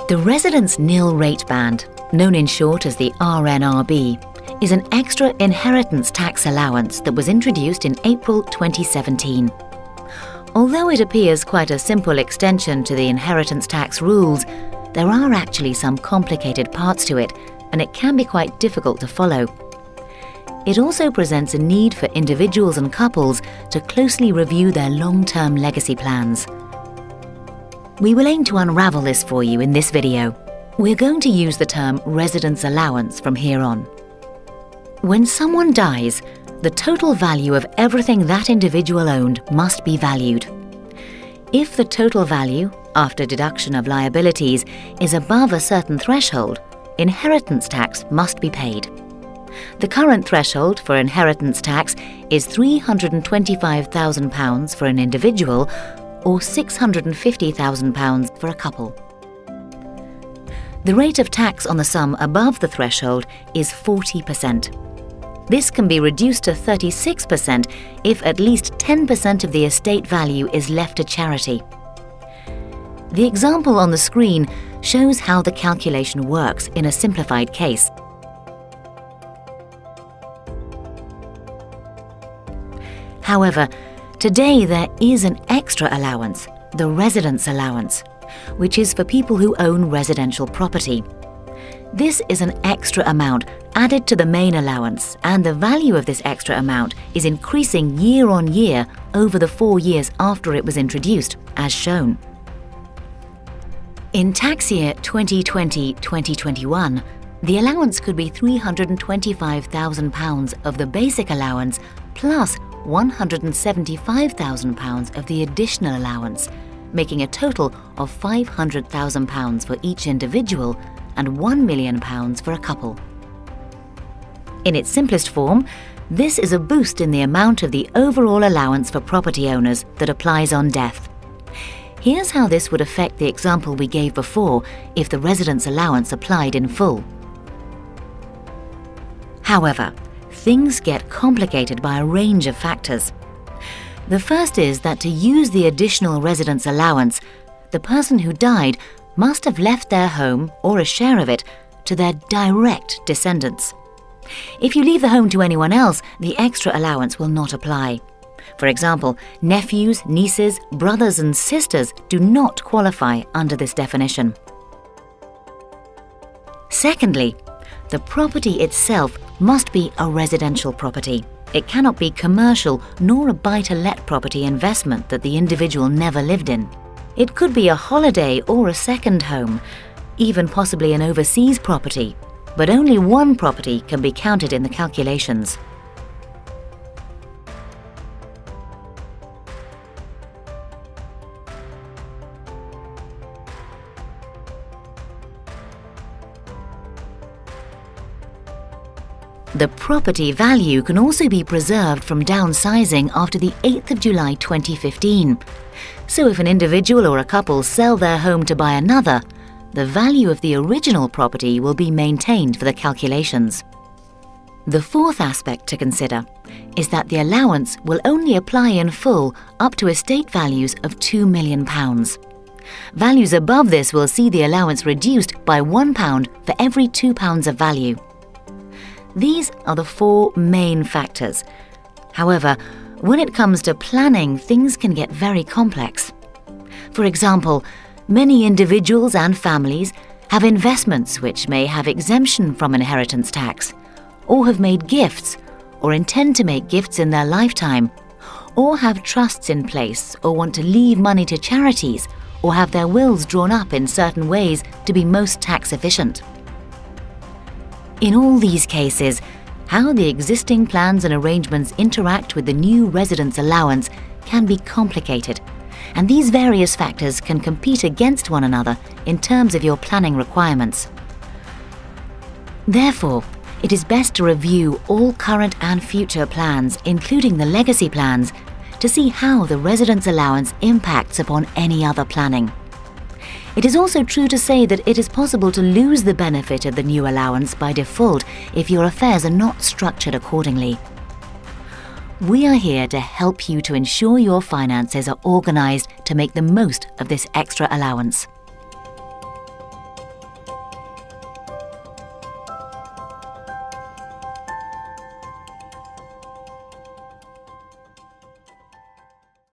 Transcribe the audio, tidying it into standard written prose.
The Residence Nil Rate Band, known in short as the Rnrb, is an extra inheritance tax allowance that was introduced in April 2017. Although it appears quite a simple extension to the inheritance tax rules, there are actually some complicated parts to it, and it can be quite difficult to follow. It also presents a need for individuals and couples to closely review their long-term legacy plans. We will aim to unravel this for you in this video. We're going to use the term residence allowance from here on. When someone dies, the total value of everything that individual owned must be valued. If the total value, after deduction of liabilities, is above a certain threshold, inheritance tax must be paid. The current threshold for inheritance tax is £325,000 for an individual or £650,000 for a couple. The rate of tax on the sum above the threshold is 40%. This can be reduced to 36% if at least 10% of the estate value is left to charity. The example on the screen shows how the calculation works in a simplified case. However, today there is an extra allowance, the residence allowance, which is for people who own residential property. This is an extra amount added to the main allowance, and the value of this extra amount is increasing year on year over the 4 years after it was introduced, as shown. In tax year 2020-2021, the allowance could be £325,000 of the basic allowance plus £175,000 of the additional allowance, making a total of £500,000 for each individual and £1 million for a couple. In its simplest form, this is a boost in the amount of the overall allowance for property owners that applies on death. Here's how this would affect the example we gave before if the residence allowance applied in full. However, things get complicated by a range of factors. The first is that to use the additional residence allowance, the person who died must have left their home or a share of it to their direct descendants. If you leave the home to anyone else, the extra allowance will not apply. For example, nephews, nieces, brothers and sisters do not qualify under this definition. Secondly, the property itself must be a residential property. It cannot be commercial nor a buy-to-let property investment that the individual never lived in. It could be a holiday or a second home, even possibly an overseas property, but only one property can be counted in the calculations. The property value can also be preserved from downsizing after the 8th of July 2015. So if an individual or a couple sell their home to buy another, the value of the original property will be maintained for the calculations. The fourth aspect to consider is that the allowance will only apply in full up to estate values of £2 million. Values above this will see the allowance reduced by £1 for every £2 of value. These are the four main factors. However, when it comes to planning, things can get very complex. For example, many individuals and families have investments which may have exemption from inheritance tax, or have made gifts, or intend to make gifts in their lifetime, or have trusts in place, or want to leave money to charities, or have their wills drawn up in certain ways to be most tax efficient. In all these cases, how the existing plans and arrangements interact with the new residence allowance can be complicated, and these various factors can compete against one another in terms of your planning requirements. Therefore, it is best to review all current and future plans, including the legacy plans, to see how the residence allowance impacts upon any other planning. It is also true to say that it is possible to lose the benefit of the new allowance by default if your affairs are not structured accordingly. We are here to help you to ensure your finances are organized to make the most of this extra allowance.